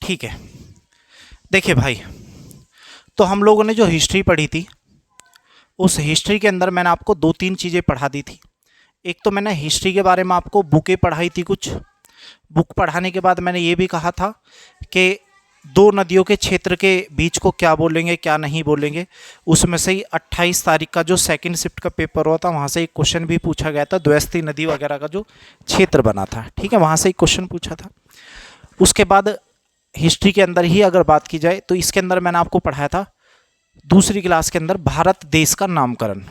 ठीक है। देखिए भाई, तो हम लोगों ने जो हिस्ट्री पढ़ी थी, उस हिस्ट्री के अंदर मैंने आपको दो तीन चीज़ें पढ़ा दी थी। एक तो मैंने हिस्ट्री के बारे में आपको बुकें पढ़ाई थी कुछ। बुक पढ़ाने के बाद मैंने ये भी कहा था कि दो नदियों के क्षेत्र के बीच को क्या बोलेंगे क्या नहीं बोलेंगे। उसमें से ही 28 तारीख का जो सेकंड शिफ्ट का पेपर हुआ था, वहाँ से एक क्वेश्चन भी पूछा गया था, द्वैस्ती नदी वगैरह का जो क्षेत्र बना था, ठीक है, वहाँ से एक क्वेश्चन पूछा था। उसके बाद हिस्ट्री के अंदर ही अगर बात की जाए तो इसके अंदर मैंने आपको पढ़ाया था दूसरी क्लास के अंदर भारत देश का नामकरण।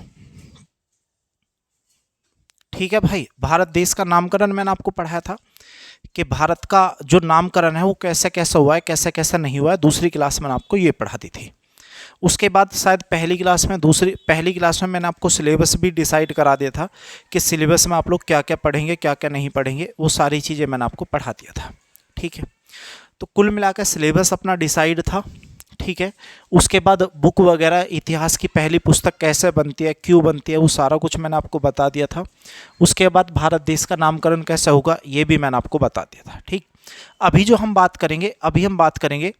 ठीक है भाई, भारत देश का नामकरण मैंने आपको पढ़ाया था कि भारत का जो नामकरण है वो कैसे कैसे हुआ है, कैसे कैसे नहीं हुआ है। दूसरी क्लास में आपको ये पढ़ा दी थी। उसके बाद शायद पहली क्लास में मैंने आपको सिलेबस भी डिसाइड करा दिया था कि सिलेबस में आप लोग क्या क्या पढ़ेंगे क्या क्या नहीं पढ़ेंगे, वो सारी चीज़ें मैंने आपको पढ़ा दिया था। ठीक है, तो कुल मिलाकर सिलेबस अपना डिसाइड था। ठीक है, उसके बाद बुक वगैरह इतिहास की पहली पुस्तक कैसे बनती है, क्यों बनती है, वो सारा कुछ मैंने आपको बता दिया था। उसके बाद भारत देश का नामकरण कैसे होगा ये भी मैंने आपको बता दिया था। ठीक, अभी हम बात करेंगे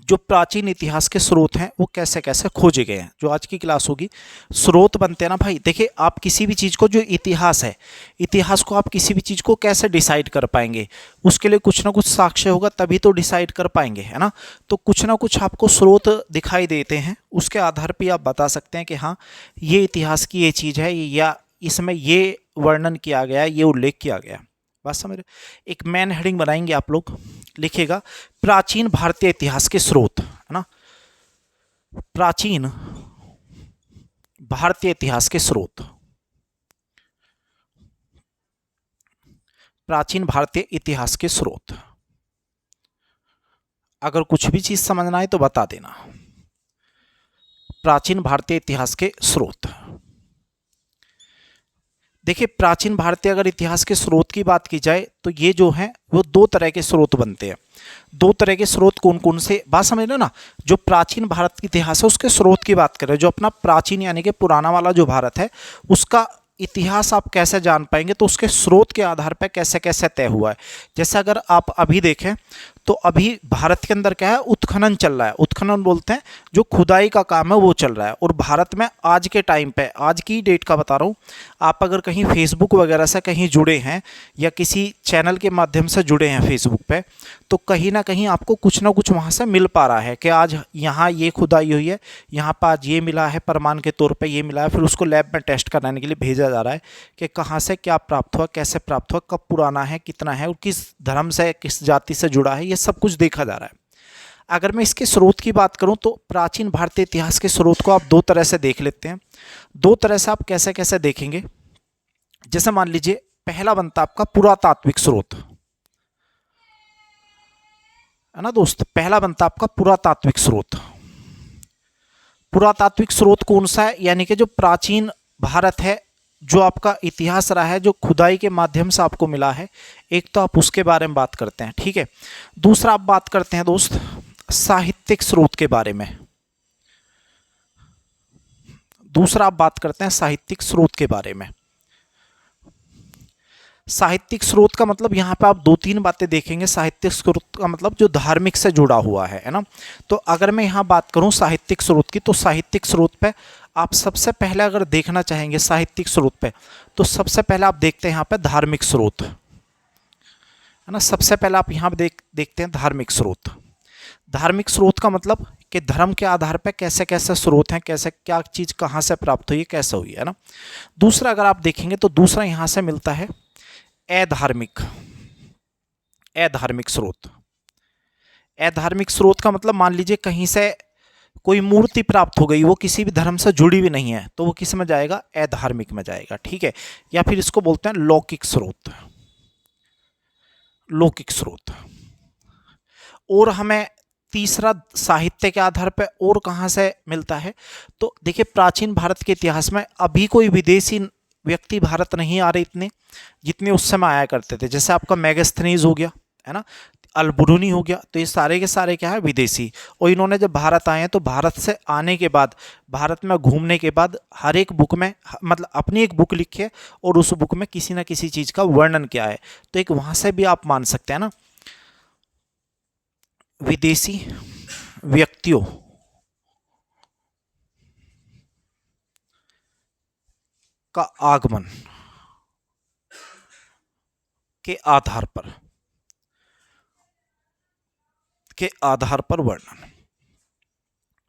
जो प्राचीन इतिहास के स्रोत हैं वो कैसे कैसे खोजे गए हैं। जो आज की क्लास होगी, स्रोत बनते हैं ना भाई। देखिए, आप किसी भी चीज़ को, जो इतिहास है, इतिहास को आप किसी भी चीज़ को कैसे डिसाइड कर पाएंगे, उसके लिए कुछ ना कुछ साक्ष्य होगा तभी तो डिसाइड कर पाएंगे, है ना। तो कुछ ना कुछ आपको स्रोत दिखाई देते हैं, उसके आधार पर आप बता सकते हैं कि हाँ, ये इतिहास की ये चीज़ है या इसमें ये वर्णन किया गया है, ये उल्लेख किया गया। बात समझ रहे। एक मेन हेडिंग बनाएंगे आप लोग, लिखिएगा प्राचीन भारतीय इतिहास के स्रोत, है ना। प्राचीन भारतीय इतिहास के स्रोत, प्राचीन भारतीय इतिहास के स्रोत। अगर कुछ भी चीज समझना है तो बता देना। प्राचीन भारतीय इतिहास के स्रोत। देखिए, प्राचीन भारतीय अगर इतिहास के स्रोत की बात की जाए तो ये जो है वो दो तरह के स्रोत बनते हैं। दो तरह के स्रोत कौन कौन से, बात समझ रहे हो ना। जो प्राचीन भारत की इतिहास है उसके स्रोत की बात करें, जो अपना प्राचीन यानी कि पुराना वाला जो भारत है उसका इतिहास आप कैसे जान पाएंगे, तो उसके स्रोत के आधार पर कैसे कैसे तय हुआ है। जैसे अगर आप अभी देखें तो अभी भारत के अंदर क्या है, उत्खनन चल रहा है। उत्खनन बोलते हैं जो खुदाई का काम है वो चल रहा है। और भारत में आज के टाइम पे, आज की डेट का बता रहा हूँ, आप अगर कहीं फेसबुक वगैरह से कहीं जुड़े हैं या किसी चैनल के माध्यम से जुड़े हैं फेसबुक पे, तो कहीं ना कहीं आपको कुछ ना कुछ वहाँ से मिल पा रहा है कि आज यहाँ ये खुदाई हुई है, यहाँ पर आज ये मिला है, प्रमाण के तौर पे ये मिला है। फिर उसको लैब में टेस्ट कराने के लिए भेजा जा रहा है कि कहाँ से क्या प्राप्त हुआ, कैसे प्राप्त हुआ, कब पुराना है, कितना है और किस धर्म से, किस जाति से जुड़ा है, ये सब कुछ देखा जा रहा है। अगर मैं इसके स्रोत की बात करूं तो प्राचीन भारतीय इतिहास के स्रोत को आप दो तरह से देख लेते हैं। दो तरह से आप कैसे कैसे देखेंगे, जैसे मान लीजिए पहला बनता आपका पुरातात्विक स्रोत, है ना दोस्त। पहला बनता आपका पुरातात्विक स्रोत। पुरातात्विक स्रोत कौन सा है, यानी कि जो प्राचीन भारत है, जो आपका इतिहास रहा है, जो खुदाई के माध्यम से आपको मिला है, एक तो आप उसके बारे में बात करते हैं। ठीक है, दूसरा आप बात करते हैं दोस्त साहित्यिक स्रोत के बारे में। दूसरा आप बात करते हैं साहित्यिक स्रोत के बारे में। साहित्यिक स्रोत का मतलब यहाँ पे आप दो तीन बातें देखेंगे। साहित्यिक स्रोत का मतलब जो धार्मिक से जुड़ा हुआ है ना। तो अगर मैं यहाँ बात करूँ साहित्यिक स्रोत की, तो साहित्यिक स्रोत पे आप सबसे पहले अगर देखना चाहेंगे साहित्यिक स्रोत पे, तो सबसे पहले आप देखते हैं यहाँ पे धार्मिक स्रोत, है ना। सबसे पहले आप यहाँ पे देखते हैं धार्मिक स्रोत। धार्मिक स्रोत का मतलब कि धर्म के आधार पर कैसे कैसे स्रोत हैं, कैसे क्या चीज़ कहाँ से प्राप्त हुई है, कैसे हुई है ना। दूसरा अगर आप देखेंगे तो दूसरा यहाँ से मिलता है अधार्मिक स्रोत। अधार्मिक स्रोत का मतलब मान लीजिए कहीं से कोई मूर्ति प्राप्त हो गई, वो किसी भी धर्म से जुड़ी भी नहीं है, तो वो किस में जाएगा, अधार्मिक में जाएगा। ठीक है, या फिर इसको बोलते हैं लौकिक स्रोत। लौकिक स्रोत। और हमें तीसरा साहित्य के आधार पर और कहाँ से मिलता है, तो देखिए प्राचीन भारत के इतिहास में अभी कोई विदेशी व्यक्ति भारत नहीं आ रहे इतने जितने उस समय आया करते थे। जैसे आपका मेगास्थनीज हो गया, है ना, अल-बुरुनी हो गया, तो ये सारे के सारे क्या है, विदेशी। और इन्होंने जब भारत आए हैं तो भारत से आने के बाद, भारत में घूमने के बाद, हर एक बुक में, मतलब अपनी एक बुक लिखी है और उस बुक में किसी ना किसी चीज़ का वर्णन किया है। तो एक वहाँ से भी आप मान सकते हैं ना। विदेशी व्यक्तियों का आगमन के आधार पर वर्णन।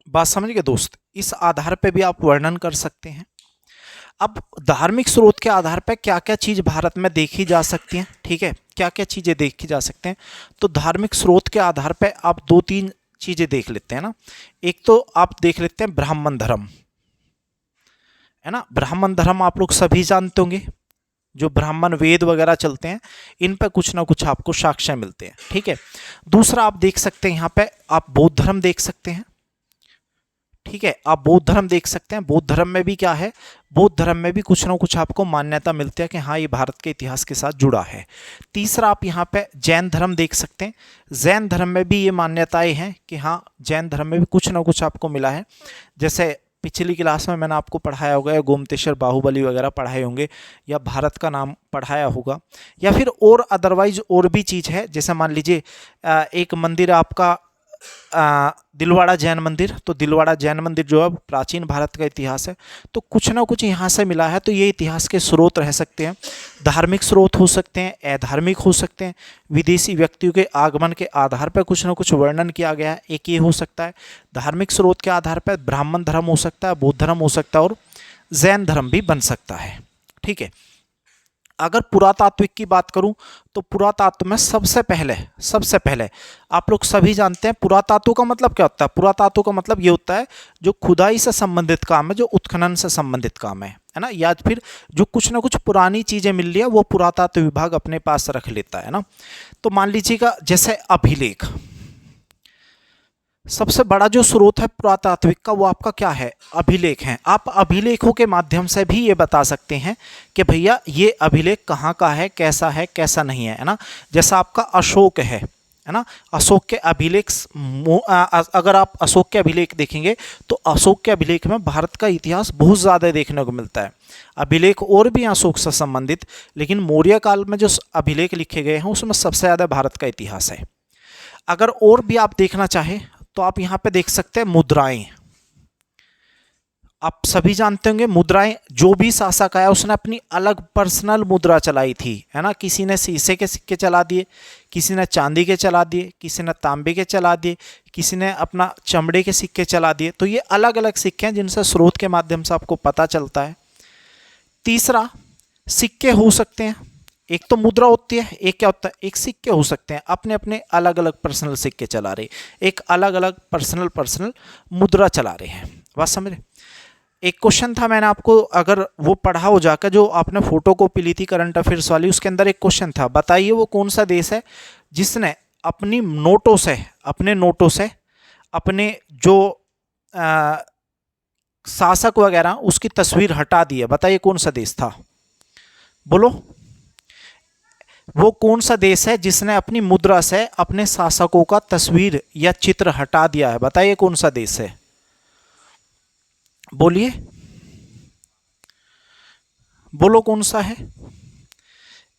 बात समझ गए दोस्त, इस आधार पे भी आप वर्णन कर सकते हैं। अब धार्मिक स्रोत के आधार पर क्या क्या चीज भारत में देखी जा सकती है, ठीक है, क्या क्या चीजें देखी जा सकते हैं। तो धार्मिक स्रोत के आधार पर आप 2-3 चीजें देख लेते हैं ना। एक तो आप देख लेते हैं ब्राह्मण धर्म, है ना। ब्राह्मण धर्म आप लोग सभी जानते होंगे, जो ब्राह्मण वेद वगैरह चलते हैं, इन पर कुछ ना कुछ आपको साक्ष्य मिलते हैं, ठीक है। दूसरा आप देख सकते हैं यहाँ पे आप बौद्ध धर्म देख सकते हैं, ठीक है, आप बौद्ध धर्म देख सकते हैं। बौद्ध धर्म में भी क्या है, बौद्ध धर्म में भी कुछ ना कुछ आपको मान्यता मिलती है कि हाँ ये भारत के इतिहास के साथ जुड़ा है। तीसरा आप यहाँ पे जैन धर्म देख सकते हैं। जैन धर्म में भी ये मान्यताएं हैं कि हाँ जैन धर्म में भी कुछ ना कुछ आपको मिला है। जैसे पिछली क्लास में मैंने आपको पढ़ाया होगा, या गोमतेश्वर बाहुबली वगैरह पढ़ाए होंगे, या भारत का नाम पढ़ाया होगा, या फिर और अदरवाइज और भी चीज़ है। जैसे मान लीजिए एक मंदिर आपका दिलवाड़ा जैन मंदिर, तो दिलवाड़ा जैन मंदिर जो है प्राचीन भारत का इतिहास है। तो कुछ ना कुछ यहाँ से मिला है। तो ये इतिहास के स्रोत रह सकते हैं, धार्मिक स्रोत हो सकते हैं, अधार्मिक हो सकते हैं, विदेशी व्यक्तियों के आगमन के आधार पर कुछ ना कुछ वर्णन किया गया है, एक ये हो सकता है। धार्मिक स्रोत के आधार पर ब्राह्मण धर्म हो सकता है, बौद्ध धर्म हो सकता है, और जैन धर्म भी बन सकता है, ठीक है। अगर पुरातात्विक की बात करूं तो पुरातात्व में सबसे पहले आप लोग सभी जानते हैं पुरातात्व का मतलब क्या होता है। पुरातात्व का मतलब ये होता है जो खुदाई से संबंधित काम है, जो उत्खनन से संबंधित काम है ना, या फिर जो कुछ ना कुछ पुरानी चीजें मिल रही है वो पुरातात्व विभाग अपने पास रख लेता है ना। तो मान लीजिएगा जैसे अभिलेख, सबसे बड़ा जो स्रोत है पुरातात्विक का वो आपका क्या है, अभिलेख है। आप अभिलेखों के माध्यम से भी ये बता सकते हैं कि भैया ये अभिलेख कहाँ का है, कैसा नहीं है ना। जैसा आपका अशोक है ना, अशोक के अभिलेख, अगर आप अशोक के अभिलेख देखेंगे तो अशोक के अभिलेख में भारत का इतिहास बहुत ज़्यादा देखने को मिलता है। अभिलेख और भी अशोक से संबंधित, लेकिन मौर्य काल में जो अभिलेख लिखे गए हैं उसमें सबसे ज़्यादा भारत का इतिहास है। अगर और भी आप देखना चाहें तो आप यहाँ पे देख सकते हैं मुद्राएं। आप सभी जानते होंगे मुद्राएं, जो भी शासक आया उसने अपनी अलग पर्सनल मुद्रा चलाई थी, है ना। किसी ने शीशे के सिक्के चला दिए, किसी ने चांदी के चला दिए, किसी ने तांबे के चला दिए, किसी ने अपना चमड़े के सिक्के चला दिए। तो ये अलग अलग सिक्के हैं जिनसे स्रोत के माध्यम से आपको पता चलता है। तीसरा, सिक्के हो सकते हैं, एक तो मुद्रा होती है, एक क्या होता है, एक सिक्के हो सकते हैं। अपने अपने अलग अलग पर्सनल सिक्के चला रहे, एक अलग अलग पर्सनल मुद्रा चला रहे हैं। बात समझ रहे। एक क्वेश्चन था, मैंने आपको अगर वो पढ़ा हो जाकर, जो आपने फोटो कॉपी ली थी करंट अफेयर्स वाली, उसके अंदर एक क्वेश्चन था, बताइए वो कौन सा देश है जिसने अपने नोटों से अपने जो शासक वगैरह उसकी तस्वीर हटा दी है। बताइए कौन सा देश था, बोलो। वो कौन सा देश है जिसने अपनी मुद्रा से अपने शासकों का तस्वीर या चित्र हटा दिया है। बताइए कौन सा देश है, बोलिए, बोलो कौन सा है।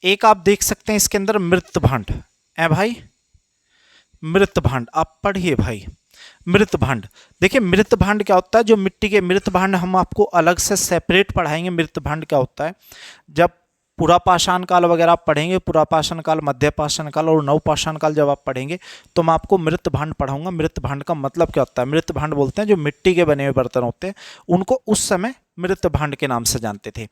एक आप देख सकते हैं इसके अंदर मृतभांड है भाई, मृतभांड आप पढ़िए भाई। मृतभांड, देखिए मृतभांड क्या होता है, जो मिट्टी के मृतभांड हम आपको अलग से सेपरेट पढ़ाएंगे। मृतभांड क्या होता है, जब पुरापाषाण काल वगैरह आप पढ़ेंगे, पुरापाषाण काल, मध्यपाषाण काल और नवपाषाण काल जब आप पढ़ेंगे तो मैं आपको मृतभांड पढ़ाऊंगा। मृतभांड का मतलब क्या होता है, मृतभांड बोलते हैं जो मिट्टी के बने हुए बर्तन होते हैं, उनको उस समय मृतभांड के नाम से जानते थे।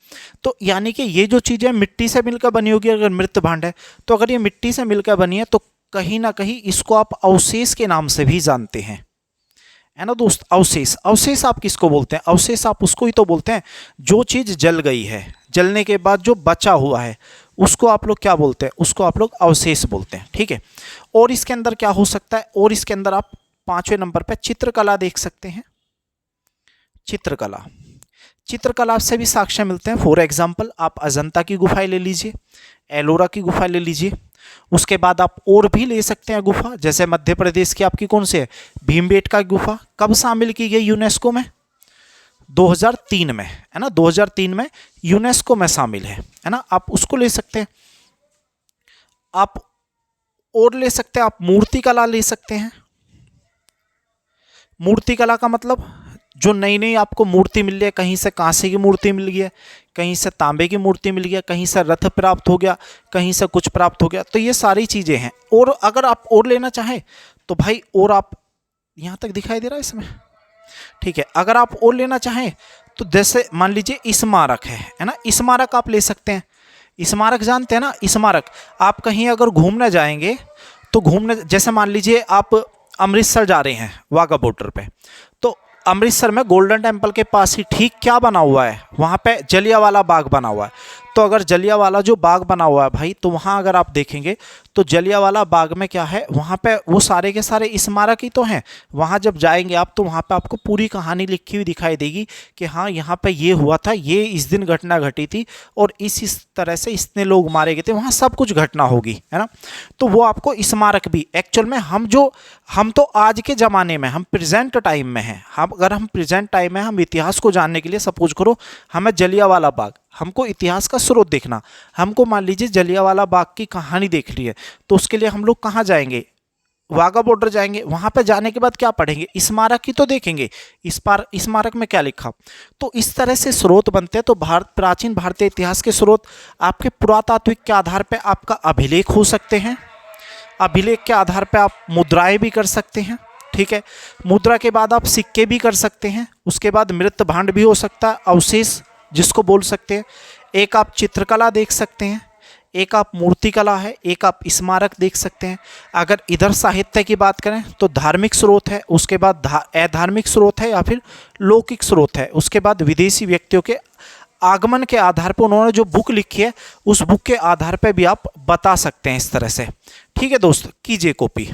तो यानी कि ये जो चीज़ें मिट्टी से मिलकर बनी होगी, अगर मृतभांड है तो अगर ये मिट्टी से मिलकर बनी है तो कहीं ना कहीं इसको आप अवशेष के नाम से भी जानते हैं, है ना दोस्त। अवशेष आप किसको बोलते हैं, अवशेष आप उसको ही तो बोलते हैं जो चीज़ जल गई है, जलने के बाद जो बचा हुआ है उसको आप लोग क्या बोलते हैं, उसको आप लोग अवशेष बोलते हैं, ठीक है। और इसके अंदर क्या हो सकता है, और इसके अंदर आप 5वें नंबर पे चित्रकला देख सकते हैं। चित्रकला से भी साक्ष्य मिलते हैं। फॉर एग्जाम्पल आप अजंता की गुफाएं ले लीजिए, एलोरा की गुफा ले लीजिए, उसके बाद आप और भी ले सकते हैं गुफा। जैसे मध्य प्रदेश की आपकी कौन सी है, भीमबेटका गुफा, कब शामिल की गई यूनेस्को में, 2003 में, है ना, 2003 में यूनेस्को में शामिल है ना। आप उसको ले सकते हैं। आप और ले सकते हैं, आप मूर्तिकला ले सकते हैं, मूर्ति कला का मतलब जो नई नई आपको मूर्ति मिल रही है, कहीं से कांसे की मूर्ति मिल गई है, कहीं से तांबे की मूर्ति मिल गया, कहीं से रथ प्राप्त हो गया, कहीं से कुछ प्राप्त हो गया, तो ये सारी चीज़ें हैं। और अगर आप और लेना चाहें तो भाई, और आप यहाँ तक दिखाई दे रहा है इसमें, ठीक है। अगर आप और लेना चाहें तो जैसे मान लीजिए स्मारक है ना, स्मारक आप ले सकते हैं। स्मारक जानते हैं ना, स्मारक आप कहीं अगर घूमने जाएंगे तो घूमने, जैसे मान लीजिए आप अमृतसर जा रहे हैं वाघा बॉर्डर पे, तो अमृतसर में गोल्डन टेम्पल के पास ही ठीक क्या बना हुआ है, वहाँ पे जलियांवाला बाग बना हुआ है। तो अगर जलियांवाला जो बाग बना हुआ है भाई, तो वहाँ अगर आप देखेंगे तो जलियांवाला बाग में क्या है, वहाँ पे वो सारे के सारे स्मारक ही तो हैं। वहाँ जब जाएंगे आप तो वहाँ पे आपको पूरी कहानी लिखी हुई दिखाई देगी कि हाँ यहाँ पे ये हुआ था, ये इस दिन घटना घटी थी और इस तरह से इतने लोग मारे गए थे, वहाँ सब कुछ घटना होगी, है ना। तो वो आपको स्मारक भी एक्चुअल में, हम तो आज के ज़माने में, हम प्रेजेंट टाइम में हैं। अगर हम प्रेजेंट टाइम में हम इतिहास को जानने के लिए, सपोज करो हमें जलियांवाला बाग, हमको इतिहास का स्रोत देखना, हमको मान लीजिए जलियांवाला बाग की कहानी देखनी है, तो उसके लिए हम लोग कहाँ जाएंगे, वाघा बॉर्डर जाएंगे। वहां पे जाने के बाद क्या पढ़ेंगे, स्मारक ही तो देखेंगे, इस पार स्मारक में क्या लिखा। तो इस तरह से स्रोत बनते हैं। तो प्राचीन भारतीय इतिहास के स्रोत आपके पुरातात्विक के आधार पर आपका अभिलेख हो सकते हैं, अभिलेख के आधार पर आप मुद्राएं भी कर सकते हैं, ठीक है। मुद्रा के बाद आप सिक्के भी कर सकते हैं, उसके बाद मृत भांड भी हो सकता है, अवशेष जिसको बोल सकते हैं। एक आप चित्रकला देख सकते हैं, एक आप मूर्तिकला है, एक आप स्मारक देख सकते हैं। अगर इधर साहित्य की बात करें तो धार्मिक स्रोत है, उसके बाद अधार्मिक स्रोत है या फिर लौकिक स्रोत है, उसके बाद विदेशी व्यक्तियों के आगमन के आधार पर उन्होंने जो बुक लिखी है उस बुक के आधार पर भी आप बता सकते हैं इस तरह से, ठीक है दोस्त। कीजिए कॉपी।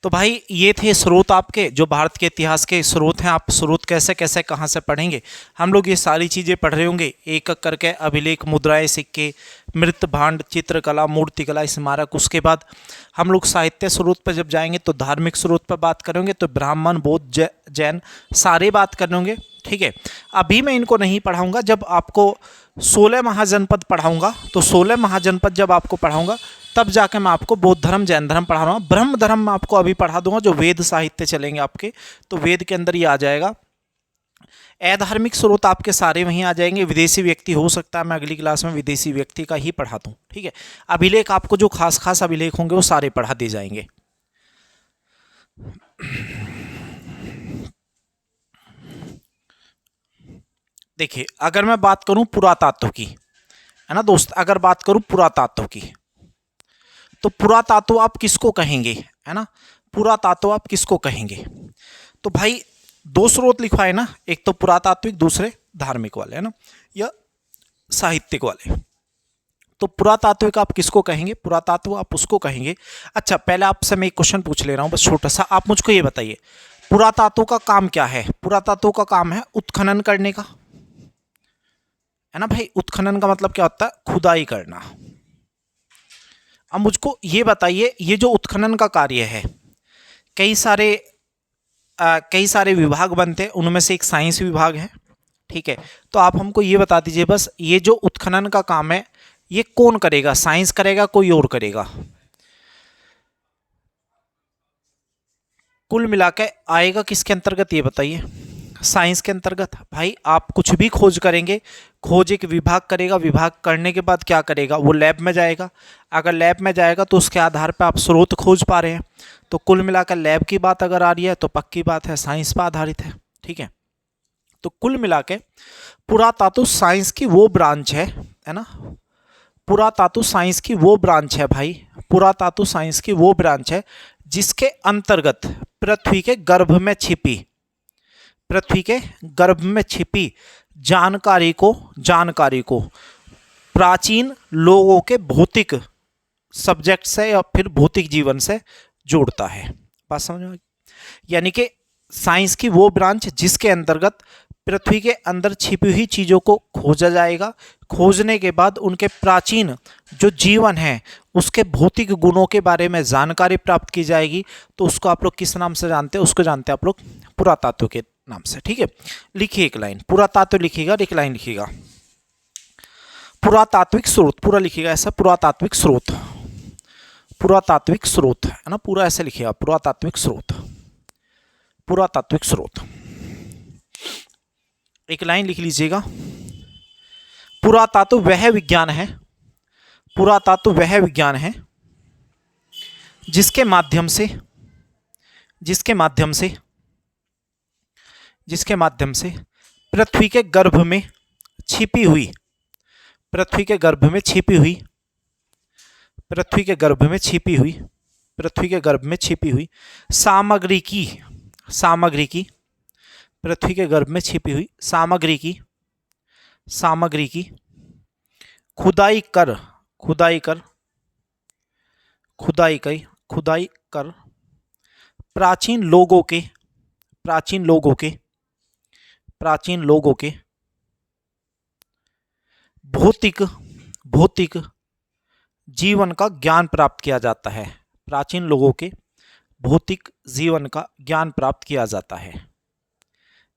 तो भाई ये थे स्रोत आपके, जो भारत के इतिहास के स्रोत हैं। आप स्रोत कैसे कैसे कहाँ से पढ़ेंगे, हम लोग ये सारी चीज़ें पढ़ रहे होंगे एक एक करके, अभिलेख, मुद्राएं, सिक्के, मृत भांड, चित्रकला, मूर्तिकला, स्मारक। उसके बाद हम लोग साहित्य स्रोत पर जब जाएंगे तो धार्मिक स्रोत पर बात करेंगे, तो ब्राह्मण, बौद्ध, जैन सारे बात करेंगे, ठीक है। अभी मैं इनको नहीं पढ़ाऊँगा, जब आपको 16 महाजनपद पढ़ाऊँगा, तो 16 महाजनपद जब आपको पढ़ाऊँगा तब जाके मैं आपको बौद्ध धर्म, जैन धर्म पढ़ा रहा हूँ। ब्रह्म धर्म मैं आपको अभी पढ़ा दूंगा, जो वेद साहित्य चलेंगे आपके, तो वेद के अंदर ये आ जाएगा। अधार्मिक स्रोत आपके सारे वहीं आ जाएंगे। विदेशी व्यक्ति हो सकता है मैं अगली क्लास में विदेशी व्यक्ति का ही पढ़ा दूँ, ठीक है। अभिलेख आपको जो खास खास अभिलेख होंगे वो सारे पढ़ा दिए जाएंगे। देखिए, अगर मैं बात करूं पुरातत्व की, है ना दोस्त, अगर बात करूं पुरातत्व की, तो पुरातत्व आप किसको कहेंगे, है ना, पुरातत्व आप किसको कहेंगे। तो भाई दो स्रोत लिखवाए ना, एक तो पुरातात्विक, दूसरे धार्मिक वाले, है ना, या साहित्यिक वाले। तो पुरातात्विक आप किसको कहेंगे? पुरातात्व आप उसको कहेंगे। अच्छा, पहले आपसे मैं एक क्वेश्चन पूछ ले रहा हूँ बस छोटा सा, आप मुझको ये बताइए पुरातात्व का काम क्या है? पुरातात्व का काम है उत्खनन करने का, है ना भाई। उत्खनन का मतलब क्या होता है? खुदाई करना। अब मुझको ये बताइए, ये जो उत्खनन का कार्य है, कई सारे कई सारे विभाग बनते हैं, उनमें से एक साइंस विभाग है, ठीक है। तो आप हमको ये बता दीजिए बस, ये जो उत्खनन का काम है ये कौन करेगा? साइंस करेगा, कोई और करेगा? कुल मिला के आएगा किसके अंतर्गत ये बताइए? साइंस के अंतर्गत। भाई आप कुछ भी खोज करेंगे, खोज एक विभाग करेगा, विभाग करने के बाद क्या करेगा? वो लैब में जाएगा। अगर लैब में जाएगा तो उसके आधार पर आप स्रोत खोज पा रहे हैं। तो कुल मिलाकर लैब की बात अगर आ रही है तो पक्की बात है साइंस पर आधारित है, ठीक है। तो कुल मिला के पुरातात्व साइंस की वो ब्रांच है ना। पुरातात्व साइंस की वो ब्रांच है भाई, पुरातात्व साइंस की वो ब्रांच है जिसके अंतर्गत पृथ्वी के गर्भ में छिपी जानकारी को प्राचीन लोगों के भौतिक सब्जेक्ट से या फिर भौतिक जीवन से जोड़ता है। बात समझ में आ गई? यानी कि साइंस की वो ब्रांच जिसके अंतर्गत पृथ्वी के अंदर छिपी हुई चीज़ों को खोजा जाएगा, खोजने के बाद उनके प्राचीन जो जीवन है उसके भौतिक गुणों के बारे में जानकारी प्राप्त की जाएगी। तो उसको आप लोग किस नाम से जानते हैं? उसको जानते हैं आप लोग पुरातात्व के नाम से, ठीक है। लिखिए एक लाइन, पुरातात्व लिखिएगा और एक लाइन लिखिएगा पुरातात्विक स्रोत, पूरा लिखिएगा ऐसा, पुरातात्विक स्रोत, पुरातात्विक स्रोत है ना, पूरा ऐसे लिखिएगा, पुरातात्विक स्रोत, पुरातात्विक स्रोत। एक लाइन लिख लीजिएगा, पुरातात्व वह विज्ञान है, पुरातात्व वह विज्ञान है जिसके माध्यम से जिसके माध्यम से जिसके माध्यम से पृथ्वी के गर्भ में छिपी हुई पृथ्वी के गर्भ में छिपी हुई पृथ्वी के गर्भ में छिपी हुई पृथ्वी के गर्भ में छिपी हुई सामग्री की पृथ्वी के गर्भ में छिपी हुई सामग्री की खुदाई कर प्राचीन लोगों के भौतिक जीवन का ज्ञान प्राप्त किया जाता है। प्राचीन लोगों के भौतिक जीवन का ज्ञान प्राप्त किया जाता है,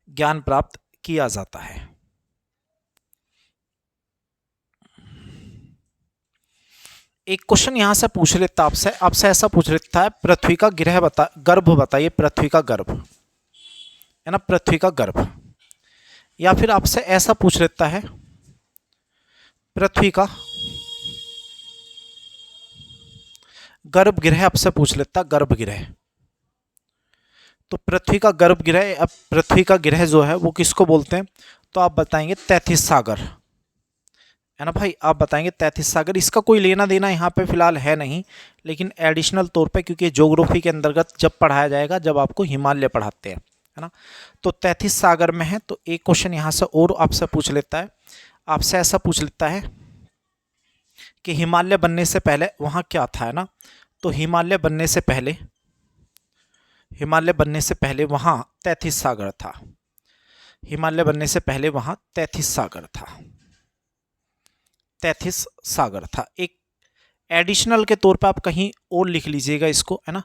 ज्ञान प्राप्त किया जाता है। एक क्वेश्चन यहां से पूछ लेता आपसे ऐसा पूछ लेता है, पृथ्वी का गर्भ बताइए, पृथ्वी का गर्भ है ना, पृथ्वी का गर्भ। या फिर आपसे ऐसा पूछ लेता है, पृथ्वी का गर्भगृह आपसे पूछ लेता, गर्भगृह। तो पृथ्वी का गर्भगृह, अब पृथ्वी का गृह जो है वो किसको बोलते हैं? तो आप बताएंगे 33 सागर, है ना भाई, आप बताएंगे 33 सागर। इसका कोई लेना देना यहाँ पे फिलहाल है नहीं, लेकिन एडिशनल तौर पे, क्योंकि ज्योग्राफी के अंतर्गत जब पढ़ाया जाएगा, जब आपको हिमालय पढ़ाते हैं, है ना। तो 33 सागर में है। तो एक क्वेश्चन यहाँ से और आपसे पूछ लेता है, आपसे ऐसा पूछ लेता है कि हिमालय बनने से पहले वहाँ क्या था, है ना। तो हिमालय बनने से पहले वहाँ 33 सागर था। हिमालय बनने से पहले वहाँ 33 सागर था, 33 सागर था। एक एडिशनल के तौर पे आप कहीं और लिख लीजिएगा इसको, है ना,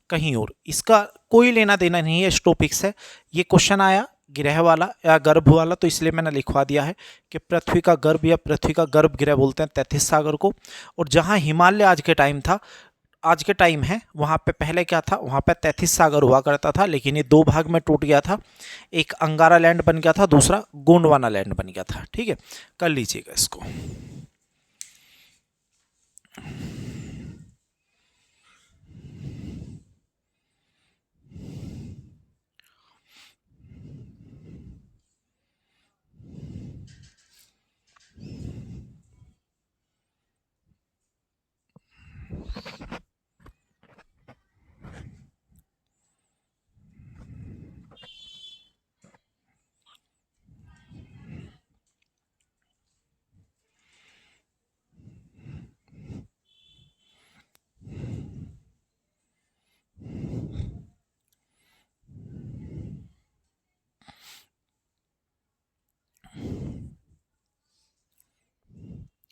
कहीं और। इसका कोई लेना देना नहीं है इस टॉपिक से। ये क्वेश्चन आया गृह वाला या गर्भ वाला, तो इसलिए मैंने लिखवा दिया है कि पृथ्वी का गर्भ या पृथ्वी का गर्भगृह बोलते हैं 33 सागर को। और जहाँ हिमालय आज के टाइम है, वहाँ पे पहले क्या था? वहाँ पे 33 सागर हुआ करता था, लेकिन ये दो भाग में टूट गया था। एक अंगारा लैंड बन गया था, दूसरा गोंडवाना लैंड बन गया था, ठीक है। कर लीजिएगा इसको।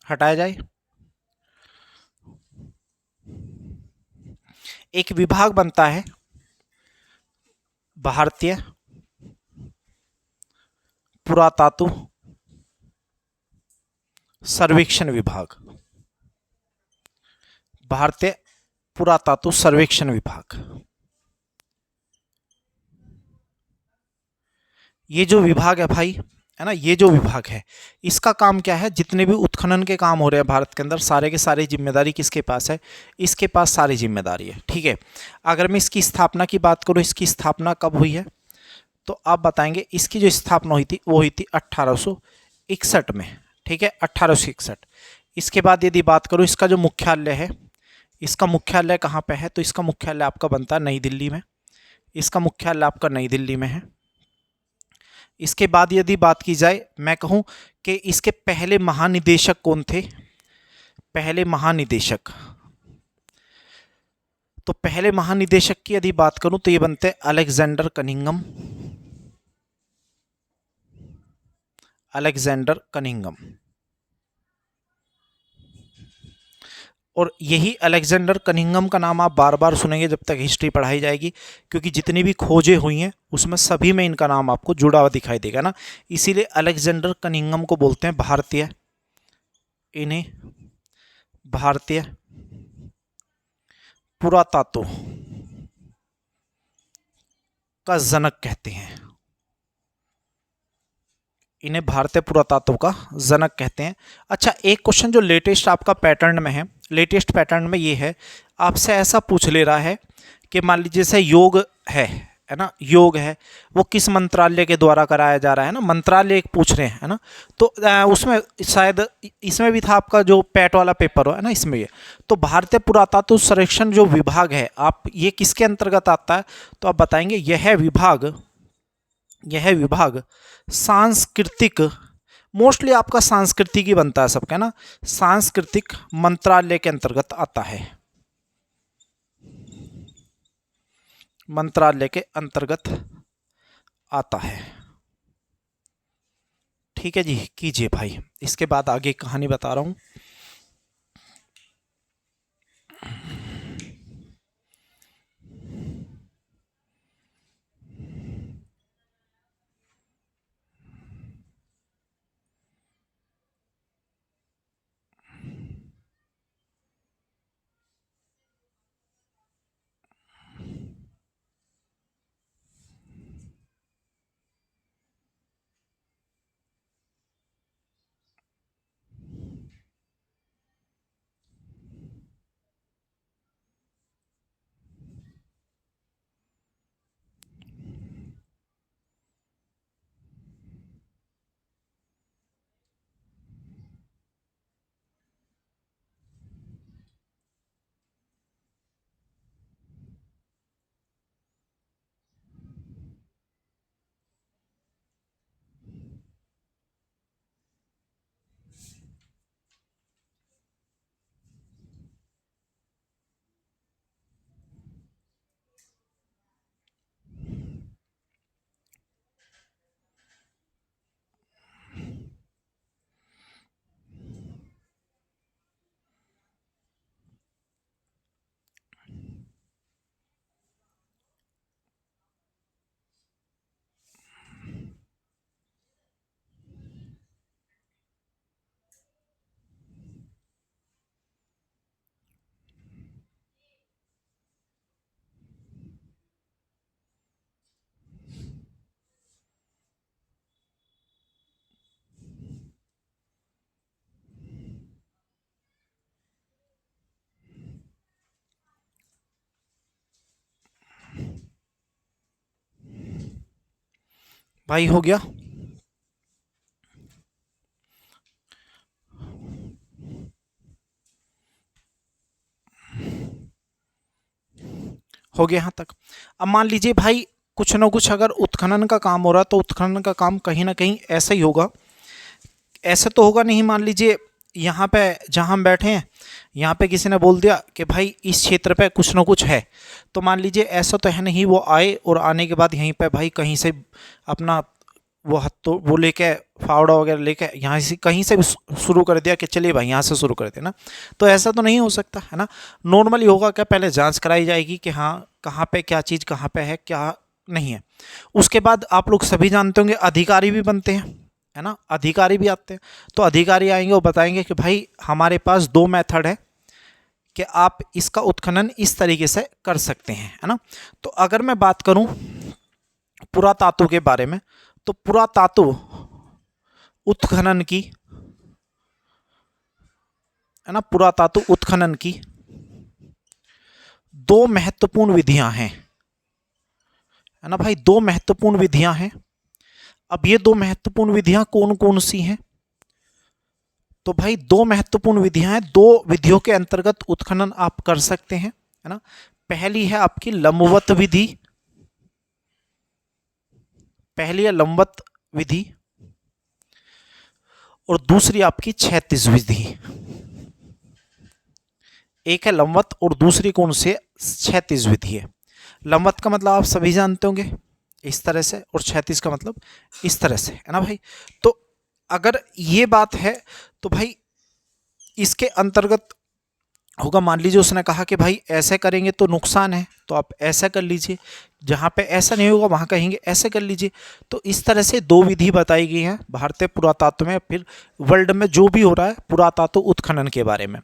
हटाया जाए। एक विभाग बनता है भारतीय पुरातत्व सर्वेक्षण विभाग। भारतीय पुरातत्व सर्वेक्षण विभाग, ये जो विभाग है भाई, है ना, ये जो विभाग है इसका काम क्या है, जितने भी उत्खनन के काम हो रहे हैं भारत के अंदर सारे के सारे जिम्मेदारी किसके पास है, इसके पास सारी जिम्मेदारी है। ठीक है, अगर मैं इसकी स्थापना की बात करूँ, इसकी स्थापना कब हुई है, तो आप बताएंगे इसकी जो स्थापना हुई थी वो हुई थी 1861 में। ठीक है, 1861। इसके बाद यदि बात करूँ इसका जो मुख्यालय है, इसका मुख्यालय कहाँ पे है, तो इसका मुख्यालय आपका बनता है नई दिल्ली में। इसका मुख्यालय आपका नई दिल्ली में है। इसके बाद यदि बात की जाए, मैं कहूँ कि इसके पहले महानिदेशक कौन थे, पहले महानिदेशक, तो पहले महानिदेशक की यदि बात करूं तो ये बनते हैं अलेक्जेंडर कनिंघम। Alexander Cunningham. और यही अलेक्जेंडर कनिंघम का नाम आप बार बार सुनेंगे जब तक हिस्ट्री पढ़ाई जाएगी, क्योंकि जितनी भी खोजें हुई हैं उसमें सभी में इनका नाम आपको जुड़ा हुआ दिखाई देगा ना। इसीलिए अलेक्जेंडर कनिंघम को बोलते हैं भारतीय, इन्हें भारतीय पुरातत्व का जनक कहते हैं। इन्हें भारतीय पुरातत्व का जनक कहते हैं। अच्छा, एक क्वेश्चन जो लेटेस्ट आपका पैटर्न में है, लेटेस्ट पैटर्न में ये है, आपसे ऐसा पूछ ले रहा है कि मान लीजिए जैसे योग है ना, योग है वो किस मंत्रालय के द्वारा कराया जा रहा है ना, मंत्रालय एक पूछ रहे हैं, है ना, तो उसमें शायद इसमें भी था आपका जो पैट वाला पेपर हो, है ना, इसमें ये तो भारतीय पुरातत्व सर्वेक्षण जो विभाग है, आप ये किसके अंतर्गत आता है, तो आप बताएंगे यह विभाग सांस्कृतिक, मोस्टली आपका सांस्कृतिक ही बनता है सबका, ना, सांस्कृतिक मंत्रालय के अंतर्गत आता है, मंत्रालय के अंतर्गत आता है। ठीक है जी, कीजिए भाई। इसके बाद आगे कहानी बता रहा हूं। भाई हो गया? हो गया यहाँ तक। अब मान लीजिए भाई कुछ ना कुछ अगर उत्खनन का काम हो रहा है तो उत्खनन का काम कहीं ना कहीं ऐसा ही होगा, ऐसे तो होगा नहीं। मान लीजिए यहाँ पे जहाँ हम बैठे हैं यहाँ पे किसी ने बोल दिया कि भाई इस क्षेत्र पे कुछ ना कुछ है, तो मान लीजिए ऐसा तो है नहीं वो आए और आने के बाद यहीं पे भाई कहीं से अपना वो हत्थों वो लेके फावड़ा वगैरह लेके यहाँ से कहीं से भी शुरू कर दिया कि चलिए भाई यहाँ से शुरू कर देना, तो ऐसा तो नहीं हो सकता है ना। नॉर्मली होगा क्या, पहले जांच कराई जाएगी कि हाँ कहाँ पे क्या चीज़ कहाँ पे है क्या नहीं है। उसके बाद आप लोग सभी जानते होंगे अधिकारी भी बनते हैं, है ना, अधिकारी भी आते हैं। तो अधिकारी आएंगे वो बताएंगे कि भाई हमारे पास 2 मेथड है कि आप इसका उत्खनन इस तरीके से कर सकते हैं, है ना। तो अगर मैं बात करूं पुरातात्व के बारे में, तो पुरातात्व उत्खनन की, है ना, पुरातात्व उत्खनन की 2 महत्वपूर्ण विधियां हैं, है ना भाई, 2 महत्वपूर्ण विधियां हैं। अब ये 2 महत्वपूर्ण विधियां कौन कौन सी हैं, तो भाई 2 महत्वपूर्ण विधियां हैं, 2 विधियों के अंतर्गत उत्खनन आप कर सकते हैं, है ना। पहली है आपकी लंबवत विधि, पहली है लंबवत विधि, और दूसरी आपकी क्षैतिज विधि। एक है लंबवत और दूसरी कौन सी है, क्षैतिज विधि है। लंबवत का मतलब आप सभी जानते होंगे इस तरह से, और क्षैतिज का मतलब इस तरह से, है ना भाई। तो अगर ये बात है तो भाई इसके अंतर्गत होगा, मान लीजिए उसने कहा कि भाई ऐसे करेंगे तो नुकसान है तो आप ऐसा कर लीजिए, जहाँ पे ऐसा नहीं होगा वहाँ कहेंगे ऐसे कर लीजिए। तो इस तरह से 2 विधि बताई गई हैं भारतीय पुरातत्व में, फिर वर्ल्ड में जो भी हो रहा है पुरातत्व उत्खनन के बारे में।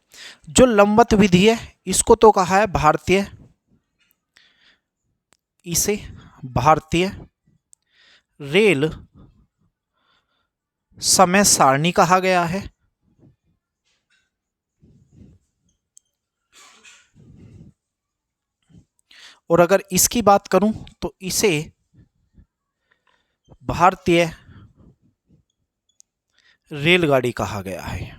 जो लंबवत विधि है इसको तो कहा है भारतीय, इसे भारतीय रेल समय सारणी कहा गया है। और अगर इसकी बात करूं तो इसे भारतीय रेलगाड़ी कहा गया है।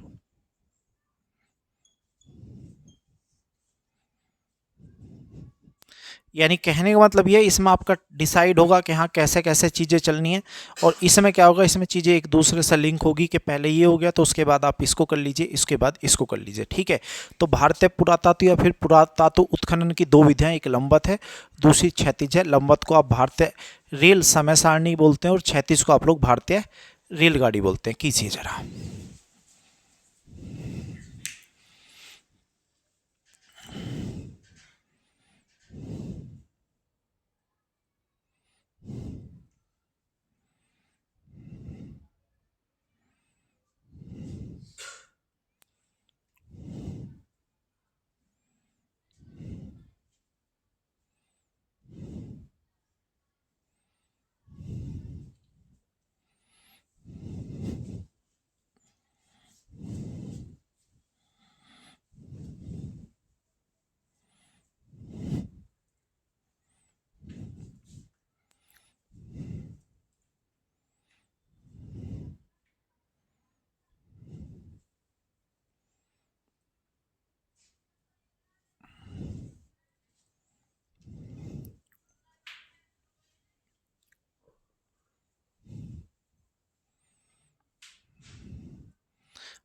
यानी कहने का मतलब ये, इसमें आपका डिसाइड होगा कि हाँ कैसे कैसे चीज़ें चलनी है, और इसमें क्या होगा, इसमें चीज़ें एक दूसरे से लिंक होगी कि पहले ये हो गया तो उसके बाद आप इसको कर लीजिए, इसके बाद इसको कर लीजिए, ठीक है। तो भारतीय पुरातत्व या फिर पुरातत्व उत्खनन की 2 विधियाँ, एक लंबवत है दूसरी क्षैतिज है। लंबवत को आप भारतीय रेल समय सारणी बोलते हैं और क्षैतिज को आप लोग भारतीय रेलगाड़ी बोलते हैं। कीजिए जरा।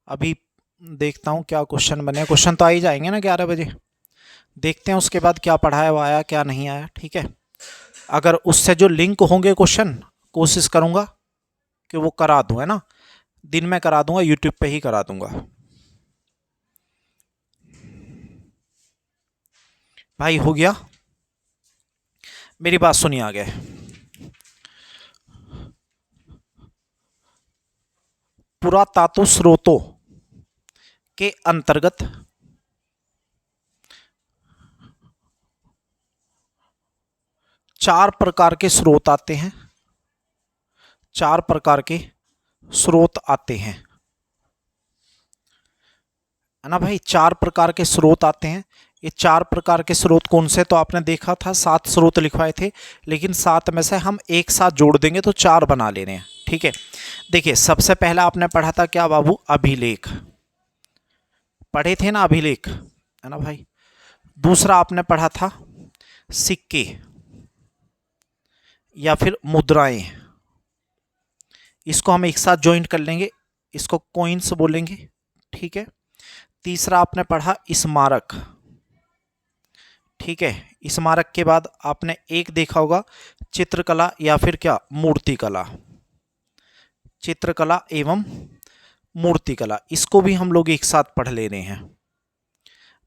अभी देखता हूँ क्या क्वेश्चन बने, क्वेश्चन तो आ ही जाएंगे ना 11 बजे, देखते हैं उसके बाद क्या पढ़ाया वो आया क्या नहीं आया, ठीक है। अगर उससे जो लिंक होंगे क्वेश्चन, कोशिश करूँगा कि वो करा दूँ, है ना, दिन में करा दूंगा, यूट्यूब पे ही करा दूंगा। भाई हो गया, मेरी बात सुनिए आगे। पुरातात्व स्रोतों के अंतर्गत चार प्रकार के स्रोत आते हैं, 4 प्रकार के स्रोत आते हैं, है ना भाई। 4 प्रकार के स्रोत आते हैं। ये 4 प्रकार के स्रोत कौन से, तो आपने देखा था 7 स्रोत लिखवाए थे, लेकिन 7 में से हम एक साथ जोड़ देंगे तो 4 बना ले रहे हैं, ठीक है। देखिए सबसे पहला आपने पढ़ा था क्या बाबू, अभिलेख पढ़े थे ना, अभिलेख, है ना भाई। दूसरा आपने पढ़ा था सिक्के या फिर मुद्राएं, इसको हम एक साथ ज्वाइंट कर लेंगे, इसको कॉइन्स बोलेंगे, ठीक है। तीसरा आपने पढ़ा स्मारक, ठीक है। स्मारक के बाद आपने एक देखा होगा चित्रकला या फिर क्या, मूर्तिकला, चित्रकला एवं मूर्तिकला, इसको भी हम लोग एक साथ पढ़ ले रहे हैं।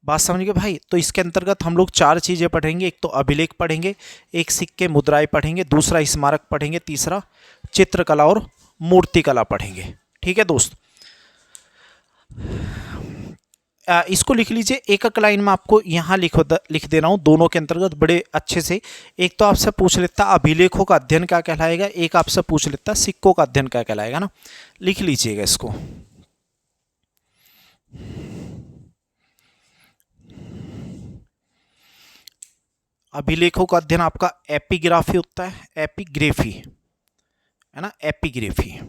बात समझ गए भाई। तो इसके अंतर्गत हम लोग 4 चीज़ें पढ़ेंगे। एक तो अभिलेख पढ़ेंगे, एक सिक्के मुद्राएं पढ़ेंगे, दूसरा स्मारक पढ़ेंगे, तीसरा चित्रकला और मूर्तिकला पढ़ेंगे। ठीक है दोस्त, इसको लिख लीजिए। एक एक लाइन में आपको यहाँ लिख दे रहा हूँ दोनों के अंतर्गत बड़े अच्छे से। एक तो आपसे पूछ लेता अभिलेखों का अध्ययन क्या कहलाएगा, एक आपसे पूछ लेता सिक्कों का अध्ययन क्या कहलाएगा ना। लिख लीजिएगा इसको। अभिलेखों का अध्ययन आपका एपिग्राफी होता है, एपिग्राफी है ना, एपिग्राफी।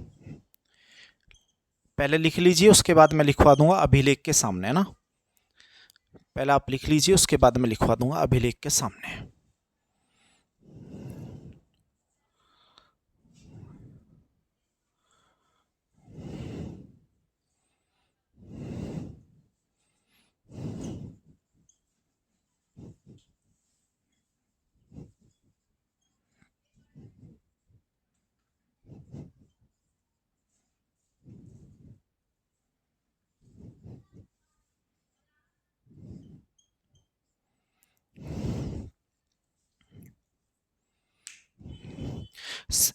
पहले लिख लीजिए, उसके बाद मैं लिखवा दूंगा अभिलेख के सामने, है ना। पहले आप लिख लीजिए, उसके बाद मैं लिखवा दूंगा अभिलेख के सामने।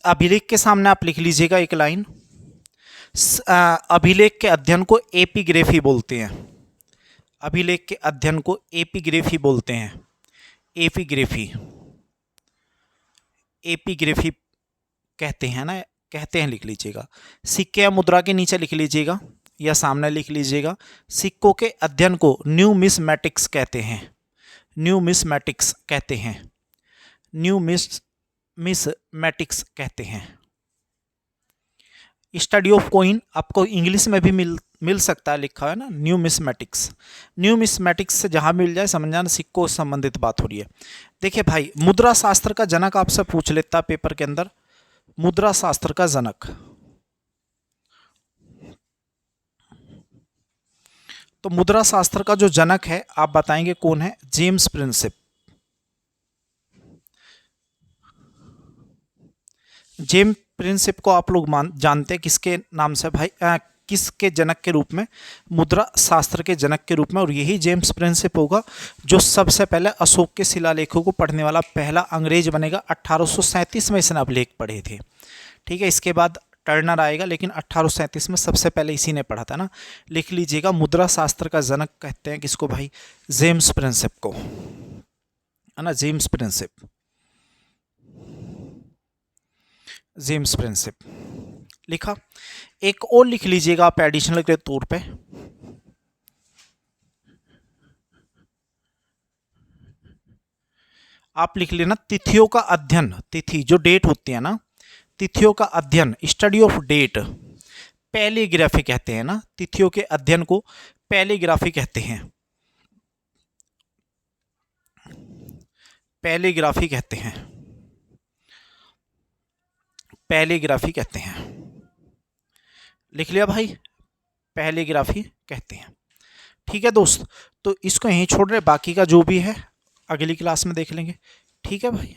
अभिलेख के सामने आप लिख लीजिएगा एक लाइन। अभिलेख के अध्ययन को एपिग्राफी बोलते हैं। अभिलेख के अध्ययन को एपिग्राफी बोलते हैं। एपिग्राफी, एपिग्राफी कहते हैं ना, कहते हैं, लिख लीजिएगा। सिक्के या मुद्रा के नीचे लिख लीजिएगा या सामने लिख लीजिएगा। सिक्कों के अध्ययन को न्यूमिस्मैटिक्स कहते हैं। न्यूमिस्मैटिक्स कहते हैं। न्यूमिस्मैटिक्स कहते हैं। स्टडी ऑफ कॉइन आपको इंग्लिश में भी मिल सकता है, लिखा है ना न्यूमिस्मैटिक्स। न्यूमिस्मैटिक्स से जहाँ मिल जाए समझ जाना सिक्कों से संबंधित बात हो रही है। देखिए भाई, मुद्रा शास्त्र का जनक आपसे पूछ लेता पेपर के अंदर। मुद्रा शास्त्र का जनक, तो मुद्रा शास्त्र का जो जनक है आप बताएंगे कौन है? James Prinsep. जेम्स प्रिंसेप को आप लोग जानते हैं किसके नाम से भाई? किसके जनक के रूप में? मुद्रा शास्त्र के जनक के रूप में। और यही जेम्स प्रिंसेप होगा जो सबसे पहले अशोक के शिलालेखों को पढ़ने वाला पहला अंग्रेज बनेगा। 1837 में इसने अभिलेख पढ़े थे। ठीक है, इसके बाद टर्नर आएगा, लेकिन 1837 में सबसे पहले इसी ने पढ़ा था ना। लिख लीजिएगा, मुद्रा शास्त्र का जनक कहते हैं किसको भाई? जेम्स प्रिंसेप को, है ना, जेम्स प्रिंसेप। जेम्स प्रिंसेप लिखा। एक और लिख लीजिएगा आप एडिशनल के तौर पे। आप लिख लेना तिथियों का अध्ययन। तिथि जो डेट होती है ना, तिथियों का अध्ययन, स्टडी ऑफ डेट, पैलीग्राफी कहते हैं ना। तिथियों के अध्ययन को पैलीग्राफी कहते हैं। पैलीग्राफी कहते हैं। पैलीग्राफी कहते हैं। लिख लिया भाई, पैलीग्राफी कहते हैं। ठीक है दोस्त, तो इसको यहीं छोड़ रहे, बाकी का जो भी है अगली क्लास में देख लेंगे। ठीक है भाई।